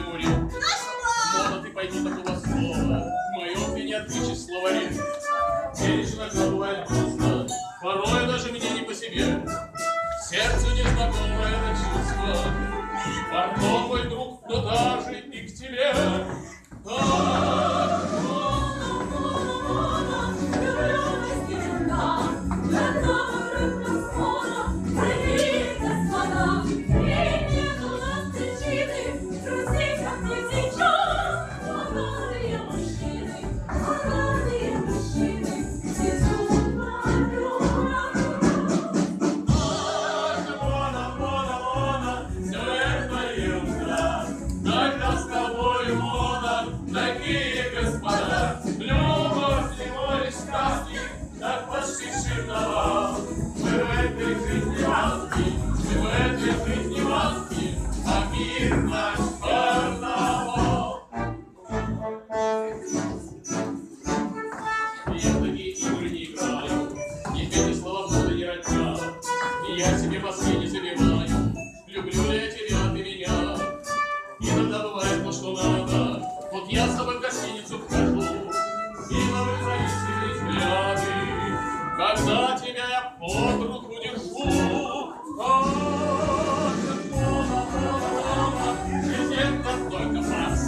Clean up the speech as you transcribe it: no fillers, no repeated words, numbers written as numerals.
говорил. Мона, ты пойми такого слова. В моем ты не отключишь словаре. Веришь, иногда бывает грустно, порой даже мне не по себе. Сердцу незнакомое это чувство. Пардон, мой друг, но даже и к тебе. Я себе мозги не забиваю, люблю ли я тебя, ты меня. Иногда бывает то, что надо. Вот я с тобой в гостиницу вхожу, и ловлю завистливые взгляды, когда тебя я под руку держу. Мона, жизнь это только фарс.